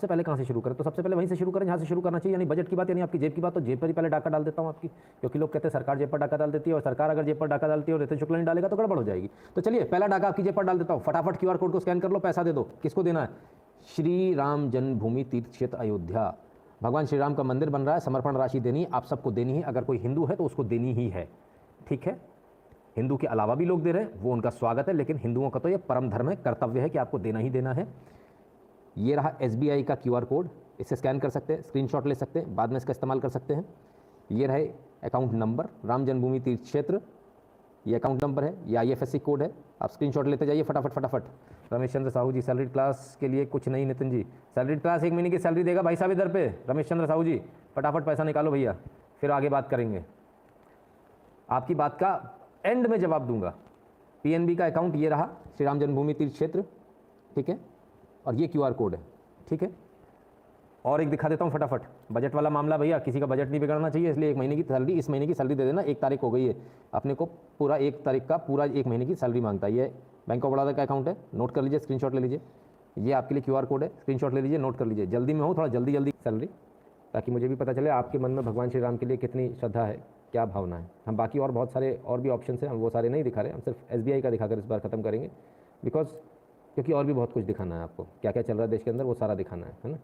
सबसे पहले कहाँ से शुरू करें? तो सबसे पहले वहीं से शुरू करें जहाँ से शुरू करना चाहिए, यानी बजट की बात, यानी आपकी जेब की बात। तो जेब पर ही पहले डाका डाल देता हूँ आपकी, क्योंकि लोग कहते हैं सरकार जेब पर डाका डाल देती है, और सरकार अगर जेब पर डाका डालती है और नितिन शुक्ला नहीं डालेगा तो गड़बड़ हो जाएगी। तो चलिए पहला डाका आपकी जेब पर डाल देता हूँ, फटाफट QR कोड को स्कैन कर लो, पैसा दे दो। किसको देना है? श्री राम जन्मभूमि तीर्थ क्षेत्र अयोध्या, भगवान श्री राम का मंदिर बन रहा है, समर्पण राशि देनी है, आप सबको देनी है। अगर कोई हिंदू है तो उसको देनी ही है, ठीक है? हिंदू के अलावा भी लोग दे रहे हैं, वो उनका स्वागत है, लेकिन हिंदुओं का तो ये परम धर्म है, कर्तव्य है कि आपको देना ही देना है। ये रहा SBI का QR कोड, इसे स्कैन कर सकते हैं, स्क्रीनशॉट ले सकते हैं, बाद में इसका इस्तेमाल कर सकते हैं। ये रहे अकाउंट नंबर, राम जन्मभूमि तीर्थ क्षेत्र, ये अकाउंट नंबर है, ये IFSC कोड है, आप स्क्रीनशॉट लेते जाइए फटाफट फटाफट। रमेश चंद्र साहू जी, सैलरीड क्लास के लिए कुछ नहीं नितिन जी, सैलरीड क्लास 1 महीने की सैलरी देगा भाई साहब इधर पे। रमेश चंद्र साहू जी फटाफट पैसा निकालो भैया, फिर आगे बात करेंगे, आपकी बात का एंड में जवाब दूंगा। PNB का अकाउंट ये रहा, श्री राम जन्मभूमि तीर्थ क्षेत्र, ठीक है, और ये QR कोड है, ठीक है। और एक दिखा देता हूँ फटाफट, बजट वाला मामला भैया, किसी का बजट नहीं बिगड़ना चाहिए, इसलिए 1 महीने की सैलरी, इस महीने की सैलरी दे देना। 1 तारीख हो गई है, अपने को पूरा 1 तारीख का पूरा 1 महीने की सैलरी मांगता है। ये बैंक ऑफ बड़ौदा का अकाउंट है, नोट कर लीजिए, स्क्रीनशॉट ले लीजिए। ये आपके लिए QR कोड है, स्क्रीनशॉट ले लीजिए, नोट कर लीजिए। जल्दी में हो, थोड़ा जल्दी जल्दी सैलरी, ताकि मुझे भी पता चले आपके मन में भगवान श्री राम के लिए कितनी श्रद्धा है, क्या भावना है। हम बाकी और बहुत सारे और भी ऑप्शन हैं, हम वो सारे नहीं दिखा रहे, हम सिर्फ SBI का दिखाकर इस बार ख़त्म करेंगे, क्योंकि और भी बहुत कुछ दिखाना है आपको, क्या क्या चल रहा है देश के अंदर वो सारा दिखाना है ना।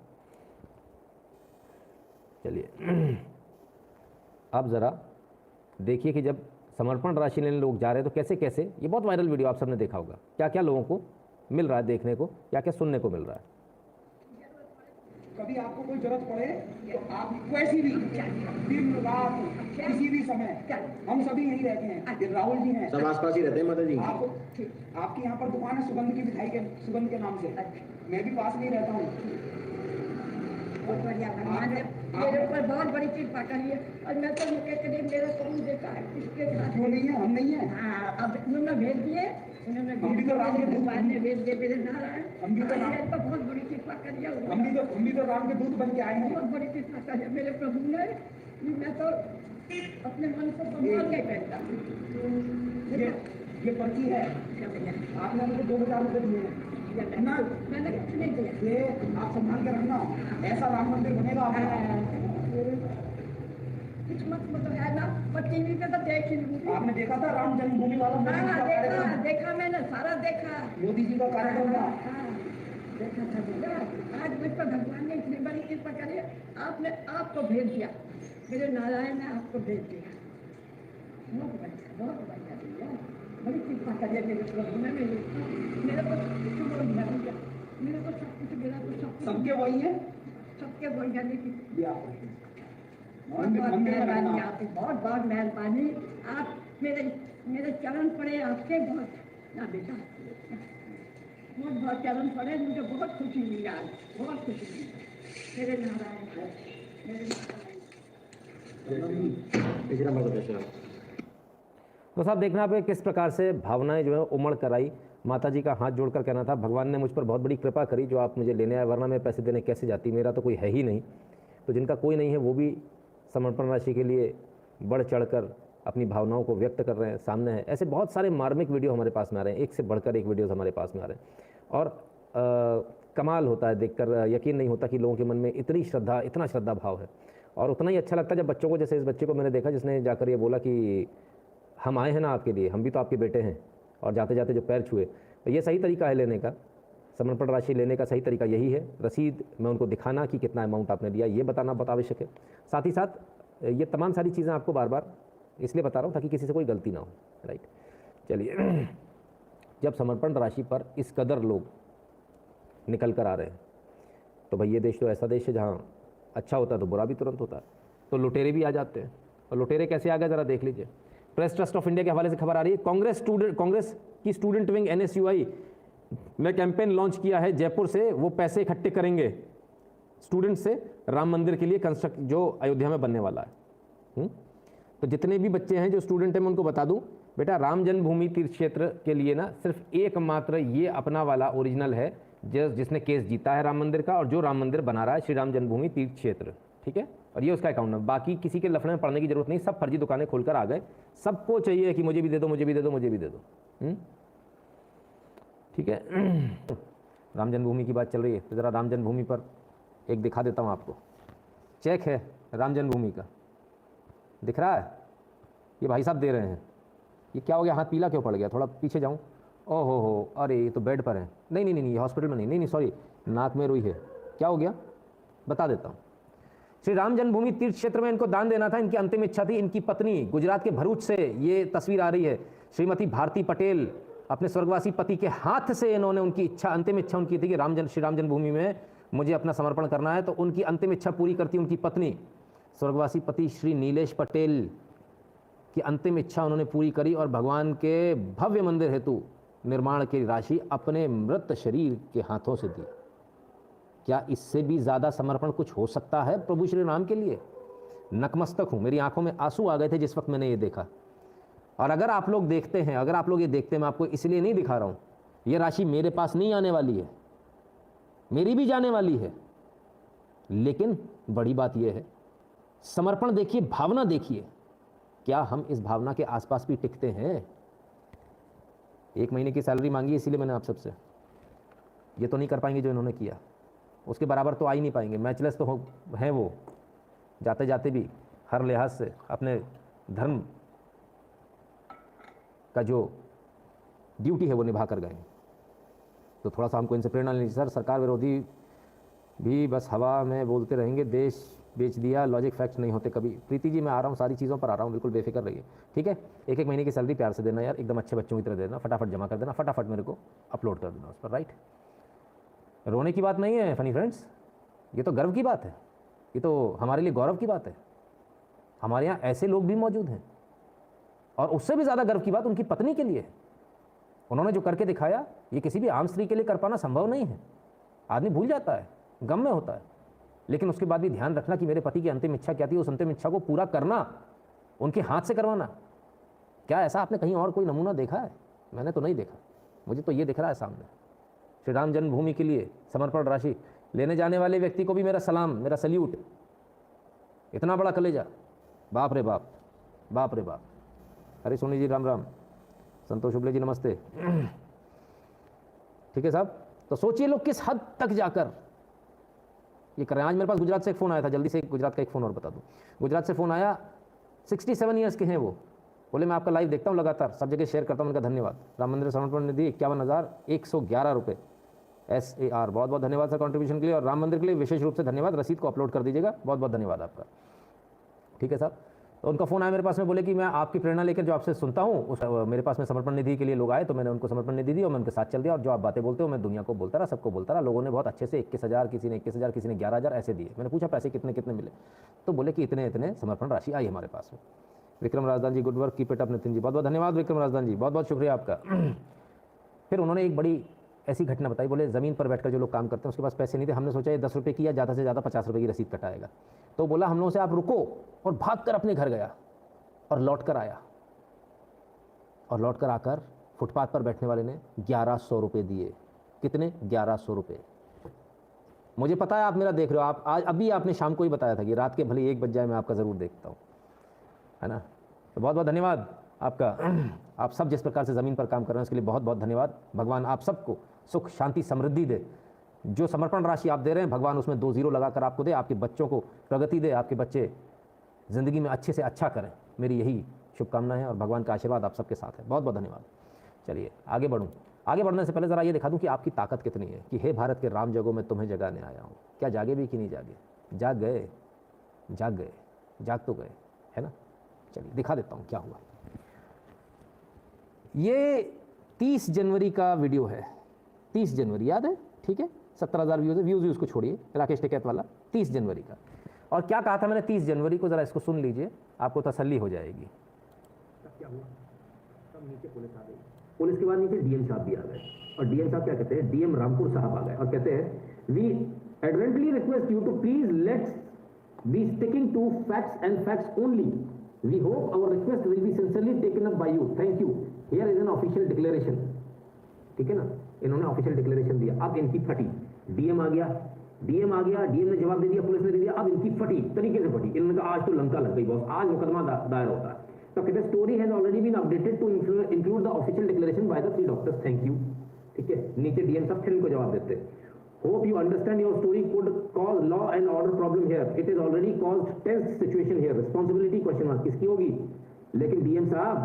चलिए अब ज़रा देखिए कि जब समर्पण राशि लेने लोग जा रहे हैं तो कैसे कैसे, ये बहुत वायरल वीडियो आप सबने देखा होगा, क्या क्या लोगों को मिल रहा है देखने को, क्या क्या सुनने को मिल रहा है। कभी आपको कोई जरूरत पड़े तो आप वैसी भी दिन रात किसी भी समय, हम सभी यहीं रहते हैं, ये राहुल जी हैं, सब आसपास ही रहते हैं माता जी। आपकी यहाँ पर दुकान है सुगंध की मिठाई के, सुगंध के नाम से, मैं भी पास में ही रहता हूँ। बहुत बढ़िया, भगवान ने मेरे ऊपर बहुत बड़ी कृपा करी है, और मैं तो उनके करीब मेरा कौन देखा है, इसके साथ क्यों नहीं है, हम नहीं है। हाँ, अब उन्होंने भेज दिए, उन्होंने हम भी तो राम के भगवान ने भेज दिए मेरे नारायण, हम भी तो राम, मेरे पर बहुत बड़ी कृपा करी है, हम भी तो राम के दूत बन के आए हैं। बहुत बड़ी कृपा करी है मेरे प्रभु ने, मैं तो अपने मन को संभाल नहीं बैठता। ये पर्ची है, आपने मुझे 2000 रुपये दिए हैं ना, मैंने कुछ नहीं दिया, ये आप संभाल के रखना, ऐसा राम मंदिर बनेगा। कुछ मत मतलब है ना, पर TV पे तो देख ही नहीं। आपने देखा था राम जन्मभूमि वाला देखा मैंने, सारा देखा, मोदी जी का कार्यक्रम था, देखा था भैया। आज मुझ पर भगवान ने इतनी बड़ी कृपा करी, आपने आपको भेज दिया, मेरे नारायण ने आपको भेज दिया, बहुत बढ़िया भैया, बड़ी कृपा करिए मेरे प्रभु ने, मेरे को कुछ बोल दिया भैया, मेरे को सब कुछ मिला, तो सब सबके वही है, सबके बोल जाने की बहुत मंदिर मेहरबानी आपकी, बहुत बहुत मेहरबानी। आप मेरे चरण पड़े आपके, बहुत ना बेटा, बहुत बहुत चरण पड़े, मुझे बहुत खुशी मिली आज, बहुत खुशी मिली मेरे नारायण, मेरे नारायण। तो साहब देखना आप किस प्रकार से भावनाएं जो है उमड़ कर आई। माता जी का हाथ जोड़कर कहना था, भगवान ने मुझ पर बहुत बड़ी कृपा करी जो आप मुझे लेने आए, वरना मैं पैसे देने कैसे जाती, मेरा तो कोई है ही नहीं। तो जिनका कोई नहीं है वो भी समर्पण राशि के लिए बढ़ चढ़कर अपनी भावनाओं को व्यक्त कर रहे हैं, सामने है। ऐसे बहुत सारे मार्मिक वीडियो हमारे पास में आ रहे हैं, एक से बढ़कर एक वीडियोज़ हमारे पास में आ रहे हैं, और कमाल होता है देखकर, यकीन नहीं होता कि लोगों के मन में इतनी श्रद्धा, इतना श्रद्धा भाव है। और उतना ही अच्छा लगता है जब बच्चों को, जैसे इस बच्चे को मैंने देखा जिसने जाकर ये बोला कि हम आए हैं ना आपके लिए, हम भी तो आपके बेटे हैं, और जाते जाते जो पैर छुए। तो ये सही तरीका है लेने का, समर्पण राशि लेने का सही तरीका यही है। रसीद में उनको दिखाना कि कितना अमाउंट आपने दिया, ये बताना बहुत आवश्यक है। साथ ही साथ ये तमाम सारी चीज़ें आपको बार बार इसलिए बता रहा हूँ ताकि किसी से कोई गलती ना हो, राइट। चलिए जब समर्पण राशि पर इस कदर लोग निकल कर आ रहे हैं तो भाई ये देश तो ऐसा देश है जहाँ अच्छा होता है तो बुरा भी तुरंत होता है। तो लुटेरे भी आ जाते हैं, और लुटेरे कैसे आ गए ज़रा देख लीजिए। प्रेस ट्रस्ट ऑफ इंडिया के हवाले से खबर आ रही है, कांग्रेस की स्टूडेंट विंग NSUI ने कैंपेन लॉन्च किया है जयपुर से, वो पैसे इकट्ठे करेंगे स्टूडेंट से राम मंदिर के लिए कंस्ट्रक्ट जो अयोध्या में बनने वाला है। तो जितने भी बच्चे हैं जो स्टूडेंट हैं मैं उनको बता दूं, बेटा राम जन्मभूमि तीर्थ क्षेत्र के लिए ना सिर्फ एकमात्र ये अपना वाला ओरिजिनल है जिसने केस जीता है राम मंदिर का, और जो राम मंदिर बना रहा है श्री राम जन्मभूमि तीर्थ क्षेत्र, ठीक है। और ये उसका अकाउंट नंबर, बाकी किसी के लफड़े में पड़ने की जरूरत नहीं, सब फर्जी दुकानें खोलकर आ गए, सबको चाहिए कि मुझे भी दे दो, मुझे भी दे दो, मुझे भी दे दो, ठीक है। राम जन्मभूमि की बात चल रही है तो ज़रा राम जन्मभूमि पर एक दिखा देता हूँ आपको, चेक है राम जन्मभूमि का, दिख रहा है, ये भाई साहब दे रहे हैं। ये क्या हो गया, हाथ पीला क्यों पड़ गया, थोड़ा पीछे जाऊँ, ओहो हो, अरे ये तो बेड पर है, नहीं नहीं नहीं, ये हॉस्पिटल में नहीं, नहीं नहीं सॉरी, नाक में रुई है, क्या हो गया बता देता हूँ। श्री राम जन्मभूमि तीर्थ क्षेत्र में इनको दान देना था, इनकी अंतिम इच्छा थी। इनकी पत्नी गुजरात के भरूच से, ये तस्वीर आ रही है, श्रीमती भारती पटेल, अपने स्वर्गवासी पति के हाथ से इन्होंने उनकी इच्छा, अंतिम इच्छा उनकी थी कि श्री राम जन्मभूमि में मुझे अपना समर्पण करना है, तो उनकी अंतिम इच्छा पूरी करती उनकी पत्नी, स्वर्गवासी पति श्री नीलेश पटेल की अंतिम इच्छा उन्होंने पूरी करी और भगवान के भव्य मंदिर हेतु निर्माण की राशि अपने मृत शरीर के हाथों से दी। क्या इससे भी ज़्यादा समर्पण कुछ हो सकता है प्रभु श्री राम के लिए? नतमस्तक हूँ, मेरी आंखों में आंसू आ गए थे जिस वक्त मैंने ये देखा। और अगर आप लोग देखते हैं, अगर आप लोग ये देखते हैं, मैं आपको इसलिए नहीं दिखा रहा हूँ, ये राशि मेरे पास नहीं आने वाली है, मेरी भी जाने वाली है, लेकिन बड़ी बात यह है, समर्पण देखिए, भावना देखिए, क्या हम इस भावना के आसपास भी टिकते हैं? 1 महीने की सैलरी मांगी, इसीलिए मैंने आप सबसे, ये तो नहीं कर पाएंगे जो इन्होंने किया, उसके बराबर तो आ ही नहीं पाएंगे, मैचलेस तो हैं वो, जाते जाते भी हर लिहाज से अपने धर्म का जो ड्यूटी है वो निभा कर गए। तो थोड़ा सा हमको इनसे प्रेरणा लेनी चाहिए। सर सरकार विरोधी भी बस हवा में बोलते रहेंगे, देश बेच दिया, लॉजिक फैक्ट्स नहीं होते कभी। प्रीति जी मैं आ रहा हूँ, सारी चीज़ों पर आ रहा हूँ, बिल्कुल बेफिक्र रहिए, ठीक है। 1-1 महीने की सैलरी प्यार से देना यार, एकदम अच्छे बच्चों की तरह देना, फटाफट जमा कर देना, फटाफट मेरे को अपलोड कर देना उस पर, राइट। रोने की बात नहीं है फनी फ्रेंड्स, ये तो गर्व की बात है, ये तो हमारे लिए गौरव की बात है। हमारे यहाँ ऐसे लोग भी मौजूद हैं, और उससे भी ज़्यादा गर्व की बात उनकी पत्नी के लिए। उन्होंने जो करके दिखाया, ये किसी भी आम स्त्री के लिए कर पाना संभव नहीं है। आदमी भूल जाता है, गम में होता है, लेकिन उसके बाद भी ध्यान रखना कि मेरे पति की अंतिम इच्छा क्या थी, उस अंतिम इच्छा को पूरा करना, उनके हाथ से करवाना। क्या ऐसा आपने कहीं और कोई नमूना देखा है? मैंने तो नहीं देखा, मुझे तो ये दिख रहा है सामने। श्री राम जन्मभूमि के लिए समर्पण राशि लेने जाने वाले व्यक्ति को भी मेरा सलाम, मेरा सल्यूट। इतना बड़ा कलेजा, बाप रे बाप, बाप रे बाप। हरी सोनी जी राम राम, संतोष शुक्ले जी नमस्ते। ठीक है साहब, तो सोचिए लोग किस हद तक जाकर ये कर रहे हैं। आज मेरे पास गुजरात से एक फ़ोन आया था, जल्दी से गुजरात का एक फ़ोन और बता दूं। गुजरात से फ़ोन आया, 67 ईयर्स के हैं वो, बोले मैं आपका लाइव देखता हूँ लगातार, सब जगह शेयर करता हूँ, उनका धन्यवाद। राम मंदिर समर्पण निधि 51,111 रुपये SAR, बहुत बहुत धन्यवाद सर कंट्रीब्यूशन के लिए, और राम मंदिर के लिए विशेष रूप से धन्यवाद। रसीद को अपलोड कर दीजिएगा, बहुत बहुत धन्यवाद आपका। ठीक है साहब, तो उनका फ़ोन आया मेरे पास में, बोले कि मैं आपकी प्रेरणा लेकर जो आपसे सुनता हूँ, उस मेरे पास में समर्पण निधि के लिए लोग आए, तो मैंने उनको समर्पण निधि दी और मैं उनके साथ चल दिया, और जो आप बातें बोलते हो मैं दुनिया को बोलता रहा, सबको बोलता रहा। लोगों ने बहुत अच्छे से 21,000, किसी ने 21,000, किसी ने 11,000 ऐसे दिए। मैंने पूछा पैसे कितने कितने मिले, तो बोले कि इतने इतने समर्पण राशि आई हमारे पास में। Vikram Rajdan ji, good work, keep it up. Nitin ji बहुत बहुत धन्यवाद। विक्रम राजदान जी बहुत बहुत शुक्रिया आपका। फिर उन्होंने एक बड़ी ऐसी घटना बताई, बोले ज़मीन पर बैठकर जो लोग काम करते हैं उसके पास पैसे नहीं थे, हमने सोचा ये 10 रुपये की या ज़्यादा से ज़्यादा 50 रुपये की रसीद कटाएगा, तो बोला हम लोगों से आप रुको, और भाग कर अपने घर गया और लौट कर आया, और लौट कर आकर फुटपाथ पर बैठने वाले ने 1100 रुपये दिए। कितने? 1100 रुपये। मुझे पता है आप मेरा देख रहे हो, आप आज अभी आपने शाम को ही बताया था कि रात के भले 1 बज जाए मैं आपका ज़रूर देखता हूँ, है ना। तो बहुत बहुत धन्यवाद आपका। आप सब जिस प्रकार से ज़मीन पर काम कर रहे हैं उसके लिए बहुत बहुत धन्यवाद। भगवान आप सबको सुख शांति समृद्धि दे। जो समर्पण राशि आप दे रहे हैं भगवान उसमें 2 ज़ीरो लगाकर आपको दे, आपके बच्चों को प्रगति दे, आपके बच्चे ज़िंदगी में अच्छे से अच्छा करें, मेरी यही शुभकामना है, और भगवान का आशीर्वाद आप सबके साथ है। बहुत बहुत धन्यवाद। चलिए आगे बढ़ूँ। आगे बढ़ने से पहले ज़रा ये दिखा दूँ कि आपकी ताकत कितनी है, कि हे भारत के राम जगों में तुम्हें जगाने आया हूँ। क्या जागे भी कि नहीं जागे? जाग गए, जाग गए, जाग तो गए, है ना। चलिए दिखा देता हूँ क्या हुआ। ये 30 जनवरी का वीडियो है, 30 जनवरी याद है, ठीक है। 17,000 व्यूज़ है, व्यूज़ उसको छोड़िए, राकेश टिकैत वाला, 30 जनवरी का। और क्या कहा था मैंने 30 जनवरी को, ज़रा इसको सुन लीजिए, आपको तसल्ली हो जाएगी। क्या हुआ? तब नीचे पुलिस आ गई, पुलिस के बाद नीचे डीएम साहब भी आ गए, और डीएम साहब क्या कहते हैं, डीएम रामपुर साहब आ गए और कहते हैं we ardently request you to please let's be sticking to facts and facts only. We hope our request will be sincerely taken up by you, thank you. Here is an official declaration. ठीक है ना, इन्होंने official declaration दिया। अब इनकी फटी, DM आ गया, DM ने जवाब दे दिया, पुलिस ने दे दिया, अब इनकी फटी, तरीके से फटी। इन्होंने कहा आज तो लंका लग गई बॉस, आज मुकदमा दायर होता है। तो कहते story has already been updated to include the official declaration by the 3 doctors, thank you. ठीक है, नीचे डीएम साहब फिर इनको जवाब देते, Hope you understand your story could cause law and order problem here. It is already caused tense situation here. Responsibility question mark किसकी होगी? लेकिन डीएम साहब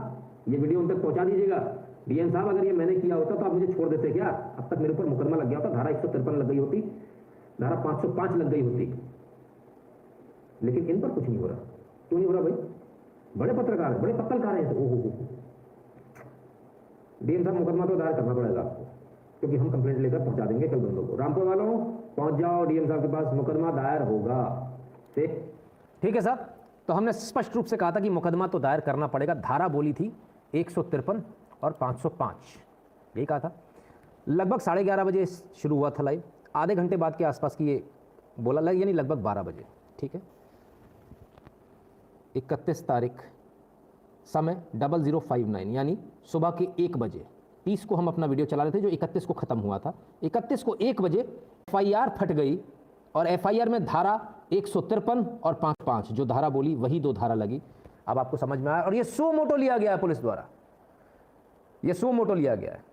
ये वीडियो उन तक पहुंचा दीजिएगा। डीएम साहब अगर ये मैंने किया होता तो आप मुझे छोड़ देते क्या? अब तक मेरे ऊपर मुकदमा लग गया होता, धारा 153 लग गई होती, धारा 505 लग गई होती। लेकिन इन पर कुछ नहीं हो रहा। क्यों नहीं हो रहा भाई? बड़े पत्रकार हैं, बड़े पत्रकार हैं। ओहो, डीएम साहब मुकदमा तो दायर करना पड़ेगा आपको, क्योंकि हम कंप्लेंट लेकर पहुंचा देंगे कल बंदों को। रामपुर वालों पहुंच जाओ, डीएम साहब के पास मुकदमा दायर होगा। ठीक है साहब, तो हमने स्पष्ट रूप से कहा था कि मुकदमा तो दायर करना पड़ेगा। धारा बोली थी 153 और 505, यही कहा था। लगभग 11:30 बजे शुरू हुआ था लाइव, आधे घंटे बाद के आसपास की ये बोला, यानी लगभग 12 बजे। ठीक है, 31 तारीख, समय 0059, यानी सुबह के 1 बजे। 30 को हम अपना वीडियो चला रहे थे, जो 31 को ख़त्म हुआ था। 31 को 1 बजे FIR फट गई और FIR में धारा 153 और 505 जो धारा बोली वही 2 धारा लगी। अब आपको समझ में आया, और ये सो मोटो लिया गया है पुलिस द्वारा, ये सो मोटो लिया गया है।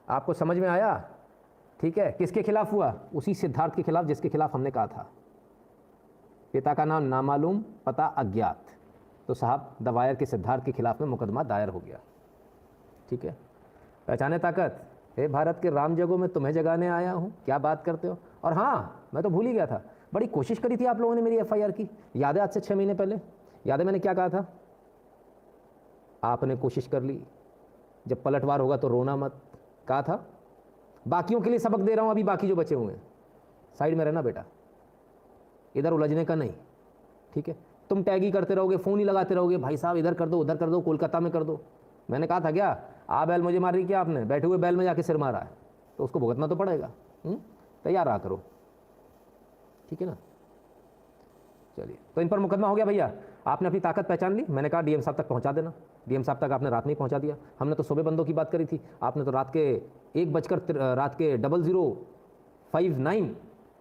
आपको समझ में आया? ठीक है, किसके खिलाफ हुआ? उसी सिद्धार्थ के खिलाफ जिसके खिलाफ हमने कहा था। पिता का नाम नामालूम, पता अज्ञात। तो साहब दवायर के सिद्धार्थ के खिलाफ में मुकदमा दायर हो गया। ठीक है, पहचाने ताकत? हे भारत के राम जगों में तुम्हें जगाने आया हूँ, क्या बात करते हो। और हाँ, मैं तो भूल ही गया था, बड़ी कोशिश करी थी आप लोगों ने मेरी FIR की, याद है? आज से 6 महीने पहले याद है मैंने क्या कहा था? आपने कोशिश कर ली, जब पलटवार होगा तो रोना मत, कहा था। बाकियों के लिए सबक दे रहा हूँ, अभी बाकी जो बचे हुए हैं, साइड में रहना बेटा, इधर उलझने का नहीं। ठीक है, तुम टैग ही करते रहोगे, फ़ोन ही लगाते रहोगे, भाई साहब इधर कर दो, उधर कर दो, कोलकाता में कर दो। मैंने कहा था क्या? आ बैल मुझे मार रही क्या आपने? बैठे हुए बैल में जाके सिर मारा है, तो उसको भुगतना तो पड़ेगा। तैयार रहा करो, ठीक है ना। चलिए, तो इन पर मुकदमा हो गया भैया। आपने अपनी ताकत पहचान ली, मैंने कहा डीएम साहब तक पहुंचा देना। डीएम साहब तक आपने रात में ही पहुंचा दिया। हमने तो सुबह बंदों की बात करी थी, आपने तो रात के 00:59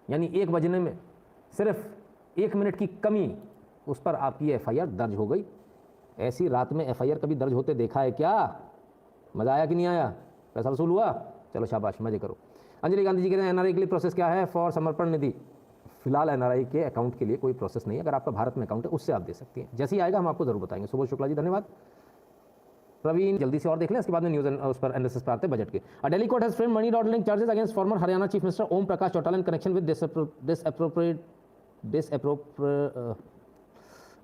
यानी 1 बजने में सिर्फ 1 मिनट की कमी, उस पर आपकी FIR दर्ज हो गई। ऐसी रात में FIR कभी दर्ज होते देखा है क्या? मज़ा आया कि नहीं आया? पैसा वसूल हुआ? चलो शाबाश, मजे करो। अंजलि गांधी जी कहते हैं NRI के लिए प्रोसेस क्या है फॉर समर्पण निधि? फिलहाल NRI के अकाउंट के लिए कोई प्रोसेस नहीं है। अगर आपका भारत में अकाउंट है उससे आप दे सकती हैं, जैसे ही आएगा हम आपको जरूर बताएंगे। सुबोध शुक्ला जी धन्यवाद। प्रवीण जल्दी से और देख लें, इसके बाद में न्यूज़ उस पर NSS पर आते हैं बजट के। Delhi court has framed money laundering charges against former Haryana chief minister Om Prakash Chautala in connection with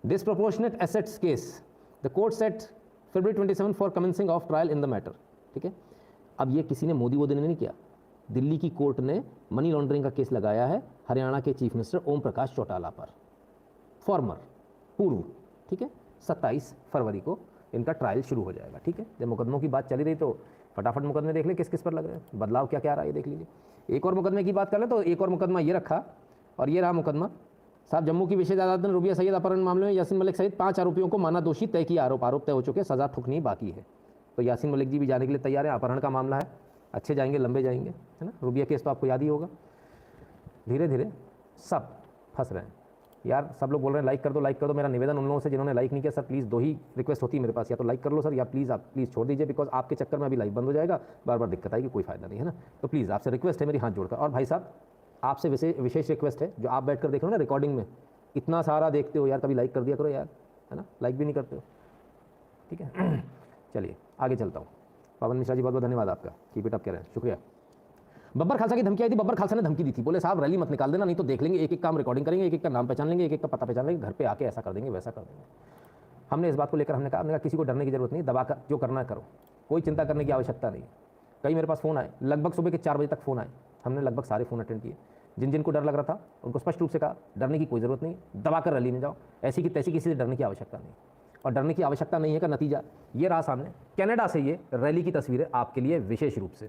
disproportionate assets case. The court set February 27 for commencing of trial in the matter. ठीक है, अब ये किसी ने मोदी ने नहीं किया, दिल्ली की कोर्ट ने मनी लॉन्ड्रिंग का केस लगाया है हरियाणा के चीफ मिनिस्टर ओम प्रकाश चौटाला पर, फॉर्मर, पूर्व। ठीक है, 27 फरवरी को इनका ट्रायल शुरू हो जाएगा। ठीक है, जब मुकदमों की बात चली रही तो फटाफट मुकदमे देख लें किस किस पर लग रहे हैं, बदलाव क्या क्या आ रहा है देख लीजिए। एक और मुकदमे की बात कर लें तो एक और मुकदमा ये रखा, और ये रहा मुकदमा साहब। जम्मू की विशेष अदालत ने रूबिया सैयद अपहरण मामले में यासीन मलिक सहित 5 आरोपियों को माना दोषी तय किया। आरोप तय हो चुके, सजा ठुकनी बाकी है। तो यासीन मलिक जी भी जाने के लिए तैयार है, अपहरण का मामला है, अच्छे जाएंगे, लंबे जाएंगे, है ना। रूबिया केस तो आपको याद ही होगा। धीरे धीरे सब फंस रहे हैं यार। सब लोग बोल रहे हैं लाइक कर दो, लाइक कर दो। मेरा निवेदन उन लोगों से जिन्होंने लाइक नहीं किया, सर प्लीज़ 2 ही रिक्वेस्ट होती है मेरे पास, या तो लाइक कर लो सर, या प्लीज़ आप प्लीज़ छोड़ दीजिए, बिकॉज आपके चक्कर में अभी लाइव बंद हो जाएगा, बार बार दिक्कत आएगी, कोई फायदा नहीं है ना। तो प्लीज़ आपसे रिक्वेस्ट है मेरी हाथ जोड़कर। और भाई साहब आपसे विशेष रिक्वेस्ट है, जो आप बैठ कर देख रहे हो ना रिकॉर्डिंग में, इतना सारा देखते हो यार, कभी लाइक कर दिया करो यार, है ना। लाइक भी नहीं करते हो, ठीक है। चलिए आगे चलता हूँ। पवन मिश्रा जी बहुत बहुत धन्यवाद आपका, कीप इट अप कह रहे हैं, शुक्रिया। बब्बर खालसा की धमकी आई थी, बब्बर खालसा ने धमकी दी थी, बोले साहब रैली मत निकाल देना, नहीं तो देख लेंगे, एक एक काम रिकॉर्डिंग करेंगे, एक एक का नाम पहचान लेंगे, एक एक का पता पहचान लेंगे, घर पे आके ऐसा कर देंगे, वैसा कर देंगे। हमने इस बात को लेकर हमने कहा किसी को डरने की जरूरत नहीं, दबा कर जो करना करो, कोई चिंता करने की आवश्यकता नहीं। कई मेरे पास फ़ोन आए, लगभग सुबह के 4 बजे तक फ़ोन आए, हमने लगभग सारे फ़ोन अटेंड किए। जिन जिनको डर लग रहा था उनको स्पष्ट रूप से कहा डरने की कोई ज़रूरत नहीं, दबा कर रैली में जाओ, ऐसी की तैसी किसी से डरने की आवश्यकता नहीं। और डरने की आवश्यकता नहीं है का नतीजा ये रहा सामने। कनाडा से ये रैली की तस्वीरें आपके लिए विशेष रूप से।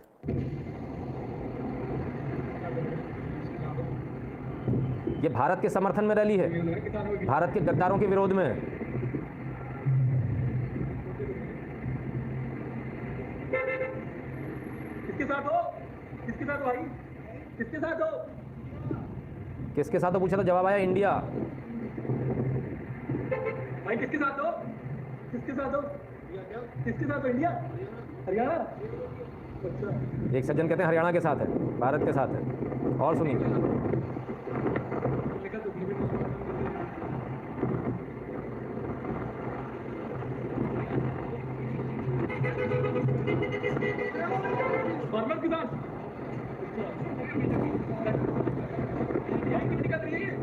ये भारत के समर्थन में रैली है, भारत के गद्दारों के विरोध में। किसके साथ हो? किसके साथ हो भाई? किसके साथ हो? किसके साथ हो पूछा तो जवाब आया इंडिया। भाई किसके साथ हो? किसके साथ हो? किसके साथ हो? इंडिया? हरियाणा? अच्छा। एक सज्जन कहते हैं हरियाणा के साथ है, भारत के साथ है। और सुनिए। फॉर्मल किसान दिक्कत नहीं है,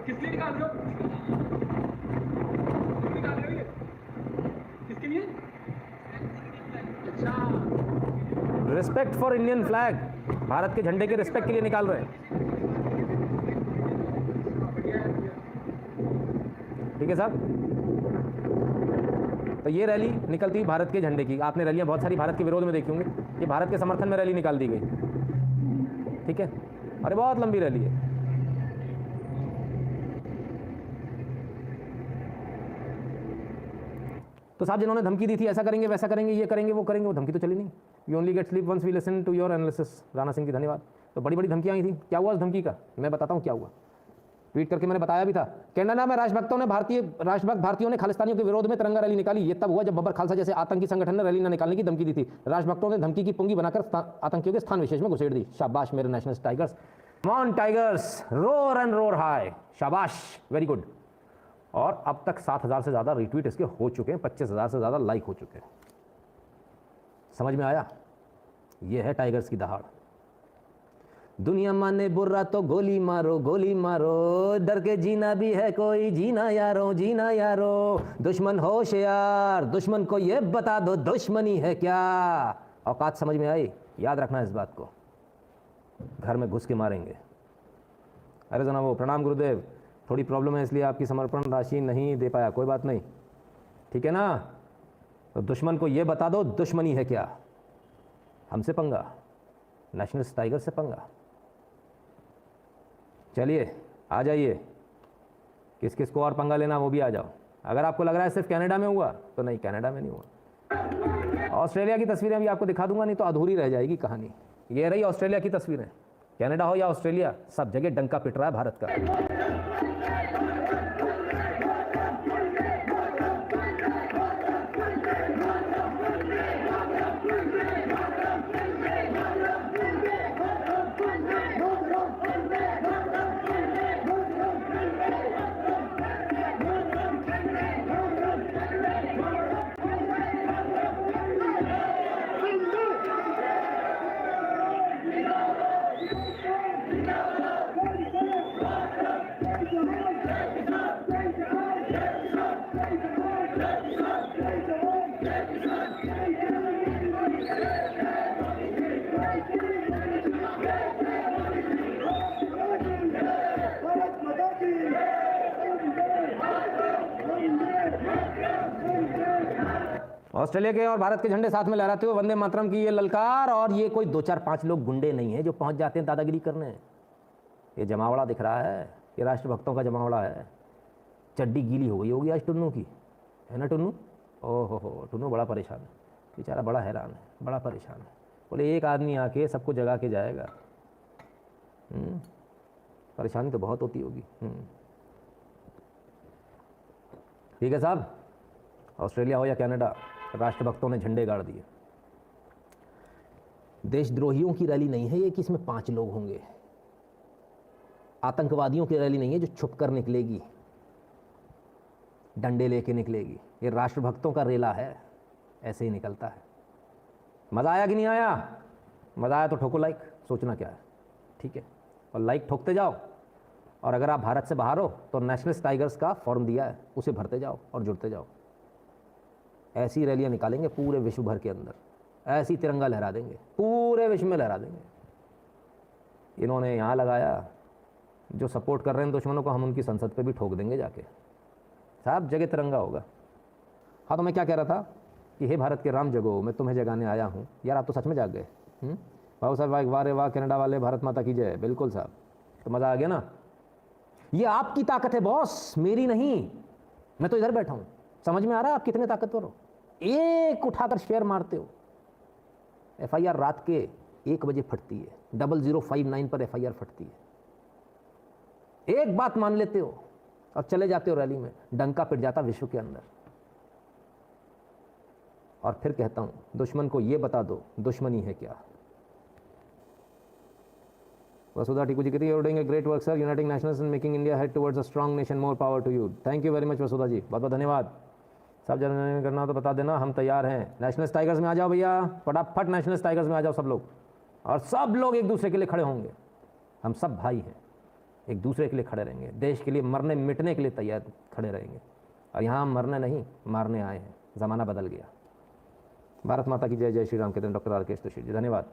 किस लिए निकाल रहे हो? निकाल रहे हो ये किसके लिए? अच्छा, respect for Indian flag, Bharat के झंडे के रिस्पेक्ट के लिए निकाल रहे हैं। ठीक है साहब। तो ये रैली निकलती है भारत के झंडे की। आपने रैलियां बहुत सारी भारत के विरोध में देखी होंगी, ये भारत के समर्थन में रैली निकाल दी गई। ठीक है, अरे बहुत लंबी रैली है। तो साहब जिन्होंने धमकी दी थी ऐसा करेंगे वैसा करेंगे ये करेंगे वो करेंगे, वो धमकी तो चली नहीं। We only get sleep once we listen to your analysis. Rana Singh की धन्यवाद। तो बड़ी बड़ी धमकियां आई थी। क्या हुआ उस धमकी का मैं बताता हूँ क्या हुआ। ट्वीट करके मैंने बताया भी था। कनाडा में राष्ट्रभक्त भारतीयों ने खालिस्तानियों के विरोध में तिरंगा रैली निकाली। ये तब हुआ जब बब्बर खालसा जैसे आतंकी संगठन ने रैली न निकालने की धमकी दी थी। राष्ट्रभक्तों ने धमकी की पुंगी बनाकर आतंकियों के स्थान विशेष में घुसेड़ दी। शाबाश मेरे national tigers, come on tigers, roar and roar high, शाबाश, वेरी गुड। और अब तक 7,000 से ज़्यादा रिट्वीट इसके हो चुके हैं, 25,000 से ज़्यादा लाइक हो चुके हैं। समझ में आया? ये है टाइगर्स की दहाड़। दुनिया माने बुर्रा तो गोली मारो, डर के जीना भी है कोई, जीना यारो, दुश्मन होशियार, दुश्मन को ये बता दो दुश्मनी है क्या। औकात समझ में आई? याद रखना इस बात को, घर में घुस के मारेंगे। अरे जनाब वो प्रणाम गुरुदेव, थोड़ी प्रॉब्लम है इसलिए आपकी समर्पण राशि नहीं दे पाया, कोई बात नहीं, ठीक है ना। तो दुश्मन को ये बता दो दुश्मनी है क्या। हमसे पंगा, नेशनल टाइगर से पंगा। चलिए आ जाइए, किस किस को और पंगा लेना वो भी आ जाओ। अगर आपको लग रहा है सिर्फ कनाडा में हुआ तो नहीं, कनाडा में नहीं हुआ। ऑस्ट्रेलिया की तस्वीरें भी आपको दिखा दूंगा, नहीं तो अधूरी रह जाएगी कहानी। ये रही ऑस्ट्रेलिया की तस्वीरें। कनाडा हो या ऑस्ट्रेलिया, सब जगह डंका पिट रहा है भारत का। ऑस्ट्रेलिया के और भारत के झंडे साथ में लहराते हुए वंदे मातरम की ये ललकार। और ये कोई 2-4-5 लोग गुंडे नहीं है जो पहुंच जाते हैं दादागिरी करने। ये जमावड़ा दिख रहा है, ये राष्ट्रभक्तों का जमावड़ा है। चड्डी गीली हो गई होगी आज टुन्नू की, है ना टुन्नू? ओहो, टुन्नू बड़ा परेशान है बेचारा, बड़ा हैरान है, बड़ा परेशान है। बोले एक आदमी आके सबको जगा के जाएगा। परेशानी तो बहुत होती होगी। ठीक है साहब, ऑस्ट्रेलिया हो या कनाडा, राष्ट्रभक्तों ने झंडे गाड़ दिए। देशद्रोहियों की रैली नहीं है ये कि इसमें 5 लोग होंगे। आतंकवादियों की रैली नहीं है जो छुप कर निकलेगी, डंडे लेके निकलेगी। ये राष्ट्रभक्तों का रेला है, ऐसे ही निकलता है। मज़ा आया कि नहीं आया? मज़ा आया तो ठोको लाइक, सोचना क्या है, ठीक है। और लाइक ठोकते जाओ। और अगर आप भारत से बाहर हो तो नेशनल टाइगर्स का फॉर्म दिया है, उसे भरते जाओ और जुड़ते जाओ। ऐसी रैलियां निकालेंगे पूरे विश्व भर के अंदर, ऐसी तिरंगा लहरा देंगे, पूरे विश्व में लहरा देंगे। इन्होंने यहाँ लगाया, जो सपोर्ट कर रहे हैं दुश्मनों को, हम उनकी संसद पे भी ठोक देंगे जाके। साहब जगह तिरंगा होगा। हाँ तो मैं क्या कह रहा था कि हे भारत के राम जगो, मैं तुम्हें जगाने आया हूँ। यार आप तो सच में जाग गए। बाबू साहब वाह रे वाह, कनाडा वाले, भारत माता की जय। बिल्कुल साहब, तो मज़ा आ गया ना। ये आपकी ताकत है बॉस, मेरी नहीं। मैं तो इधर बैठा हूँ। समझ में आ रहा है आप कितने ताकतवर हो? एक उठाकर शेयर मारते हो। FIR रात के 1 बजे फटती है, 0059 पर FIR फटती है। एक बात मान लेते हो और चले जाते हो रैली में, डंका पिट जाता विश्व के अंदर। और फिर कहता हूं, दुश्मन को यह बता दो दुश्मनी है क्या। वसुधा टिकू जी कहती है, you are doing a great work sir, uniting nationals and making India head towards a strong nation, more power to you. Thank you very much Vasudha ji, बहुत बहुत धन्यवाद। सब जन करना हो तो बता देना, हम तैयार हैं। नेशनल्स टाइगर्स में आ जाओ भैया, फटाफट नेशनल्स टाइगर्स में आ जाओ सब लोग, और सब लोग एक दूसरे के लिए खड़े होंगे। हम सब भाई हैं, एक दूसरे के लिए खड़े रहेंगे, देश के लिए मरने मिटने के लिए तैयार खड़े रहेंगे। और यहाँ हम मरने नहीं, मारने आए हैं। ज़माना बदल गया। भारत माता की जय। जय श्री राम। कहते हैं डॉक्टर राकेश तोशी जी, धन्यवाद।